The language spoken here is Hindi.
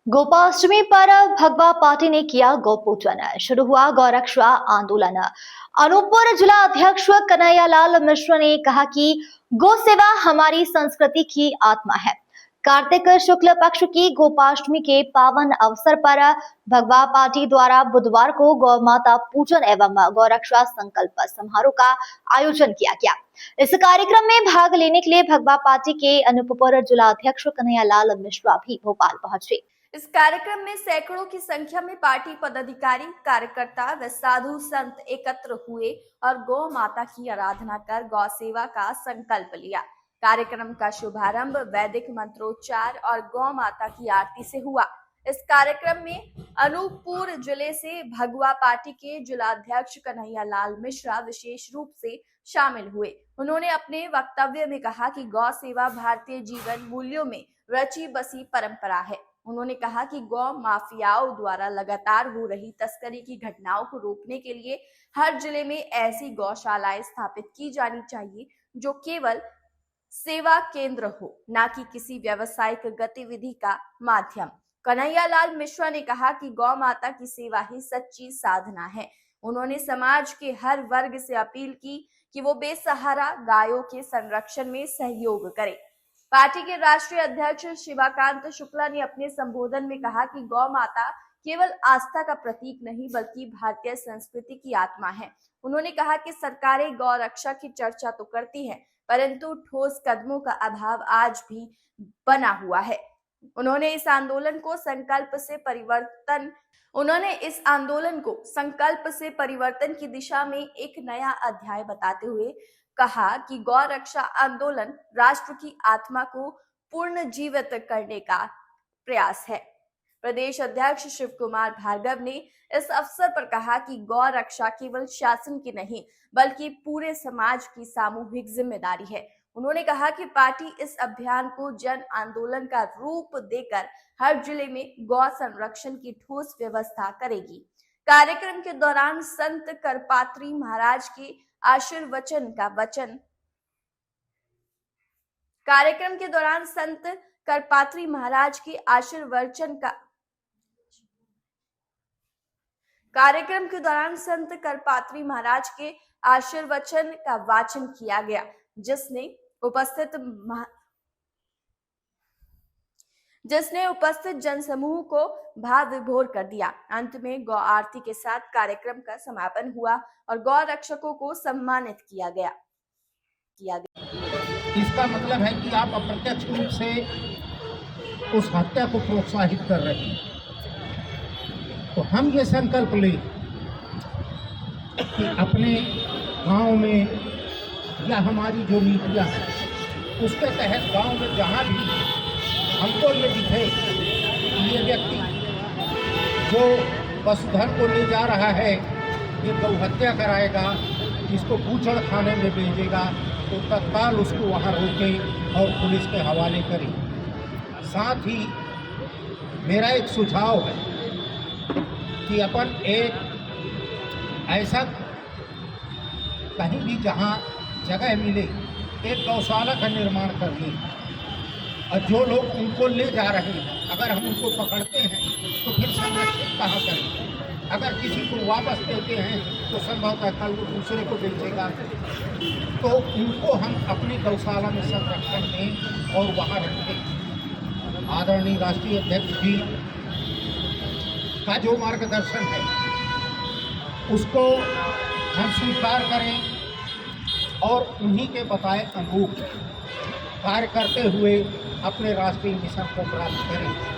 गोपाष्टमी पर भगवा पार्टी ने किया गौ पूजन। शुरू हुआ गौरक्षा आंदोलन। अनूपपुर जिला अध्यक्ष कन्हैयालाल मिश्र ने कहा कि गौ सेवा हमारी संस्कृति की आत्मा है। कार्तिक शुक्ल पक्ष की गोपाष्टमी के पावन अवसर पर भगवा पार्टी द्वारा बुधवार को गौ माता पूजन एवं गौरक्षा संकल्प समारोह का आयोजन किया गया। इस कार्यक्रम में भाग लेने के लिए भगवा पार्टी के अनूपपुर जिला अध्यक्ष कन्हैयालाल मिश्रा भी भोपाल पहुंचे। इस कार्यक्रम में सैकड़ों की संख्या में पार्टी पदाधिकारी, कार्यकर्ता व साधु संत एकत्र हुए और गौ माता की आराधना कर गौ सेवा का संकल्प लिया। कार्यक्रम का शुभारंभ वैदिक मंत्रोच्चार और गौ माता की आरती से हुआ। इस कार्यक्रम में अनूपपुर जिले से भगवा पार्टी के जिलाध्यक्ष कन्हैयालाल मिश्रा विशेष रूप से शामिल हुए। उन्होंने अपने वक्तव्य में कहा कि गौ सेवा भारतीय जीवन मूल्यों में रची बसी परंपरा है। उन्होंने कहा कि गौ माफियाओं द्वारा लगातार हो रही तस्करी की घटनाओं को रोकने के लिए हर जिले में ऐसी गौशालाएं स्थापित की जानी चाहिए जो केवल सेवा केंद्र हो, न कि किसी व्यावसायिक गतिविधि का माध्यम। कन्हैयालाल मिश्रा ने कहा कि गौ माता की सेवा ही सच्ची साधना है। उन्होंने समाज के हर वर्ग से अपील की कि वो बेसहारा गायों के संरक्षण में सहयोग करे। पार्टी के राष्ट्रीय अध्यक्ष शिवाकांत शुक्ला ने अपने संबोधन में कहा कि गौ माता केवल आस्था का प्रतीक नहीं बल्कि भारतीय संस्कृति की आत्मा है। उन्होंने कहा कि सरकारें गौ रक्षा की चर्चा तो करती हैं, परंतु ठोस कदमों का अभाव आज भी बना हुआ है। उन्होंने इस आंदोलन को संकल्प से परिवर्तन की दिशा में एक नया अध्याय बताते हुए कहा कि गौ रक्षा आंदोलन राष्ट्र की आत्मा को पूर्ण जीवित करने का प्रयास है। प्रदेश अध्यक्ष शिव कुमार भार्गव ने इस अवसर पर कहा कि गौ रक्षा केवल शासन की नहीं बल्कि पूरे समाज की सामूहिक जिम्मेदारी है। उन्होंने कहा कि पार्टी इस अभियान को जन आंदोलन का रूप देकर हर जिले में गौ संरक्षण की ठोस व्यवस्था करेगी। कार्यक्रम के दौरान संत करपात्री महाराज के आशीर्वचन का वचन कार्यक्रम के दौरान संत करपात्री महाराज के आशीर्वचन का वाचन किया गया, जिसने उपस्थित जनसमूह को भाव विभोर कर दिया। अंत में गौ आरती के साथ कार्यक्रम का समापन हुआ और गौ रक्षकों को सम्मानित किया गया। इसका मतलब है कि आप अप्रत्यक्ष रूप से उस हत्या को प्रोत्साहित कर रहे हैं। तो हम ये संकल्प लें कि अपने गांव में या हमारी जो नीतियाँ हैं उसके तहत गांव में जहाँ भी हमको ये दिखे ये व्यक्ति जो पशुधन को ले जा रहा है, ये गौ हत्या कराएगा, इसको बूचड़ खाने में भेजेगा, तो तत्काल उसको वहाँ रोके और पुलिस के हवाले करें। साथ ही मेरा एक सुझाव है कि अपन एक ऐसा कहीं भी जहाँ जगह मिले एक गौशाला का निर्माण कर लें और जो लोग उनको ले जा रहे हैं अगर हम उनको पकड़ते हैं तो फिर संरक्षित कहाँ करें। अगर किसी को वापस देते हैं तो संभवतः कल वो दूसरे को बेचेगा, तो उनको हम अपनी गौशाला में संरक्षण दें और वहाँ रखें। आदरणीय राष्ट्रीय अध्यक्ष जी का जो मार्गदर्शन है उसको हम स्वीकार करें और उन्हीं के बताए अनुरूप कार्य करते हुए अपने राष्ट्रीय मिशन को प्राप्त करें।